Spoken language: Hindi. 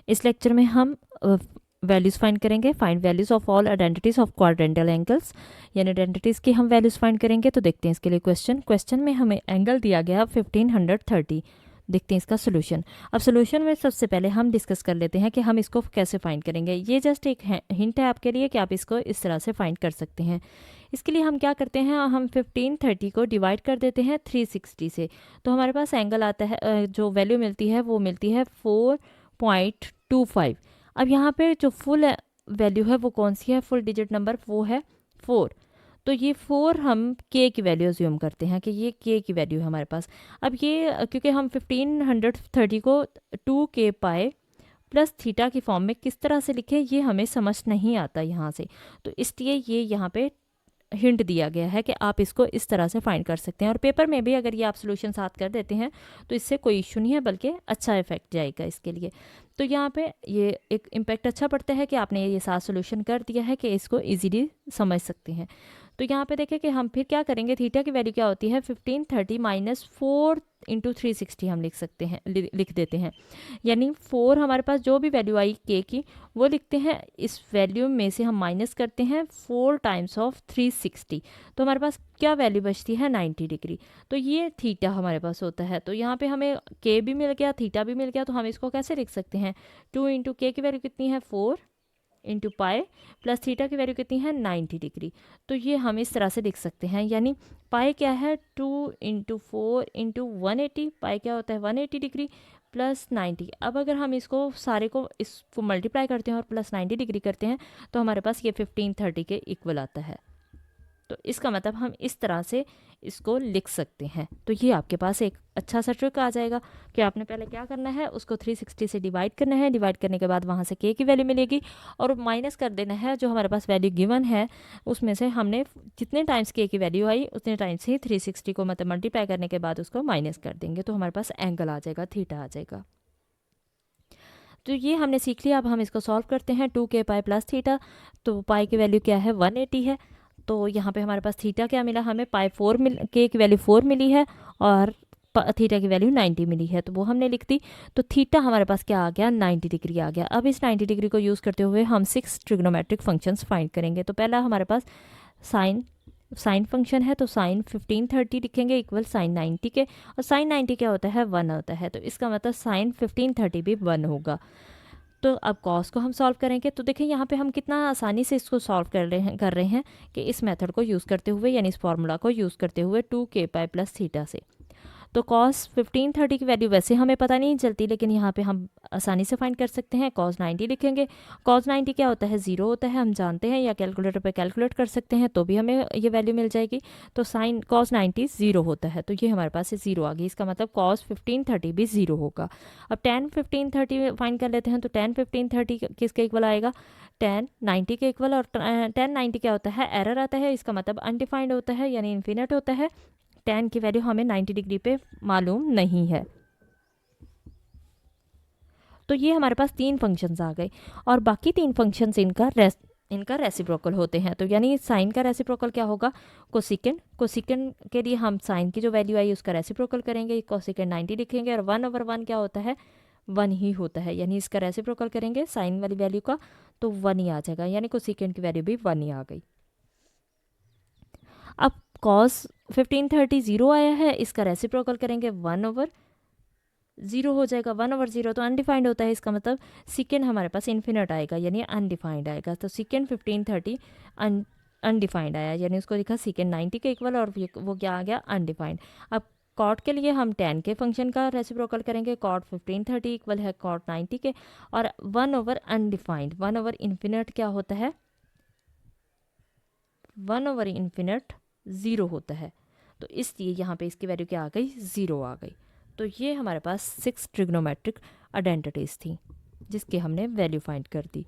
इस लेक्चर में हम वैल्यूज़ फाइंड करेंगे, find values of all identities of quadrantal angles, यानी आइडेंटिटीज़ की हम वैल्यूज़ फाइंड करेंगे। तो देखते हैं इसके लिए क्वेश्चन में हमें एंगल दिया गया 1530। देखते हैं इसका सोल्यूशन। अब सोल्यूशन में सबसे पहले हम डिस्कस कर लेते हैं कि हम इसको कैसे फाइंड करेंगे। ये जस्ट एक हिंट है आपके लिए कि आप इसको इस तरह से फाइंड कर सकते हैं। इसके लिए हम क्या करते हैं, हम 1530 को डिवाइड कर देते हैं 360 से, तो हमारे पास एंगल आता है, जो वैल्यू मिलती है वो मिलती है 4.25। अब यहाँ पे जो फुल वैल्यू है वो कौन सी है, फुल डिजिट नंबर वो है 4। तो ये 4 हम के की वैल्यू अज्यूम करते हैं कि ये के की वैल्यू है हमारे पास। अब ये क्योंकि हम 1530 को 2k पाए प्लस थीटा की फॉर्म में किस तरह से लिखे ये हमें समझ नहीं आता यहाँ से, तो इसलिए ये यहाँ पे हिंट दिया गया है कि आप इसको इस तरह से फाइंड कर सकते हैं। और पेपर में भी अगर ये आप सोल्यूशन साथ कर देते हैं तो इससे कोई इशू नहीं है, बल्कि अच्छा इफेक्ट जाएगा इसके लिए। तो यहाँ पे ये एक इम्पैक्ट अच्छा पड़ता है कि आपने ये साथ सोल्यूशन कर दिया है कि इसको इजीली समझ सकते हैं। तो यहाँ पे देखें कि हम फिर क्या करेंगे, थीटा की वैल्यू क्या होती है 1530 माइनस 4 इंटू 360 हम लिख सकते हैं, लिख देते हैं। यानी 4 हमारे पास जो भी वैल्यू आई के की वो लिखते हैं, इस वैल्यू में से हम माइनस करते हैं 4 टाइम्स ऑफ 360, तो हमारे पास क्या वैल्यू बचती है 90 डिग्री। तो ये थीटा हमारे पास होता है। तो यहाँ पे हमें के भी मिल गया, थीटा भी मिल गया, तो हम इसको कैसे लिख सकते हैं, 2 इंटू के की वैल्यू कितनी है 4 इंटू पाई प्लस थीटा की वैल्यू कितनी है 90 डिग्री। तो ये हम इस तरह से लिख सकते हैं, यानी पाई क्या है 2 इंटू 4 इंटू 180, पाई क्या होता है 180 डिग्री प्लस 90। अब अगर हम इसको सारे को इसको मल्टीप्लाई करते हैं और प्लस 90 डिग्री करते हैं तो हमारे पास ये 1530 के इक्वल आता है। तो इसका मतलब हम इस तरह से इसको लिख सकते हैं। तो ये आपके पास एक अच्छा सा ट्रिक आ जाएगा कि आपने पहले क्या करना है, उसको 360 से डिवाइड करना है, डिवाइड करने के बाद वहाँ से के की वैल्यू मिलेगी और माइनस कर देना है जो हमारे पास वैल्यू गिवन है उसमें से हमने जितने टाइम्स के की वैल्यू आई उतने टाइम्स ही 360 को मतलब मल्टीप्लाई करने के बाद उसको माइनस कर देंगे, तो हमारे पास एंगल आ जाएगा, थीटा आ जाएगा। तो ये हमने सीख लिया। अब हम इसको सॉल्व करते हैं, 2k पाई प्लस थीटा, तो पाई की वैल्यू क्या है 180 है। तो यहाँ पे हमारे पास थीटा क्या मिला, हमें पाई 4 के की वैल्यू 4 मिली है और थीटा की वैल्यू 90 मिली है, तो वो हमने लिख दी। तो थीटा हमारे पास क्या आ गया 90 डिग्री आ गया। अब इस 90 डिग्री को यूज़ करते हुए हम 6 ट्रिग्नोमेट्रिक फंक्शंस फाइंड करेंगे। तो पहला हमारे पास साइन फंक्शन है, तो साइन 1530 लिखेंगे इक्वल साइन 90 के, और साइन 90 क्या होता है 1 होता है, तो इसका मतलब साइन 1530 भी 1 होगा। तो अब कॉस को हम सॉल्व करेंगे। तो देखें यहाँ पे हम कितना आसानी से इसको सॉल्व कर रहे हैं कि इस मेथड को यूज़ करते हुए, यानी इस फॉर्मूला को यूज़ करते हुए 2k पाई प्लस थीटा से। तो कॉस 1530 की वैल्यू वैसे हमें पता नहीं चलती, लेकिन यहाँ पे हम आसानी से फाइंड कर सकते हैं। कॉस 90 लिखेंगे, कॉस 90 क्या होता है 0 होता है, हम जानते हैं, या कैलकुलेटर पे कैलकुलेट कर सकते हैं तो भी हमें ये वैल्यू मिल जाएगी। तो साइन कॉस 90 0 होता है, तो ये हमारे पास 0 आ गई, इसका मतलब कॉस 1530 भी 0 होगा। अब टेन 1530 फाइंड कर लेते हैं, तो टेन 1530 किसके इक्वल आएगा, टेन 90 के इक्वल। और टेन 90 क्या होता है, एरर आता है, इसका मतलब अनडिफाइंड होता है, यानी इन्फिनिट होता है। टेन की वैल्यू हमें 90 डिग्री पे मालूम नहीं है। तो ये हमारे पास 3 फंक्शंस आ गए, और बाकी 3 फंक्शंस इनका रेसिप्रोकल होते हैं। तो यानी साइन का रेसिप्रोकल क्या होगा, कोसिकेंड। कोसिकेंड के लिए हम साइन की जो वैल्यू आई उसका रेसिप्रोकल करेंगे, कोसिकेंड 90 लिखेंगे, और 1/1 क्या होता है 1 ही होता है, यानी इसका रेसिप्रोकल करेंगे साइन वाली वैल्यू का तो 1 ही आ जाएगा, यानी कोसिकेंड की वैल्यू भी 1 ही आ गई। अब कॉस 1530 0 आया है, इसका रेसिप्रोकल करेंगे 1/0 हो जाएगा। 1/0 तो अनडिफाइंड होता है, इसका मतलब सिकेंड हमारे पास इन्फिनिट आएगा, यानी अनडिफाइंड आएगा। तो सिकेंड 1530 अनडिफाइंड आया, यानी उसको लिखा सिकेंड 90 के इक्वल, और वो क्या आ गया अनडिफाइंड। अब कॉट के लिए हम टेन के फंक्शन का रेसिप्रोकल करेंगे, कॉट 1530 इक्वल है कॉट 90 के, और 1/अनडिफाइंड 1/इन्फिनिट क्या होता है 1/इन्फिनिट 0 होता है। तो इसलिए यहाँ पे इसकी वैल्यू क्या आ गई 0 आ गई। तो ये हमारे पास 6 ट्रिग्नोमेट्रिक आइडेंटिटीज़ थी जिसकी हमने वैल्यू फाइंड कर दी।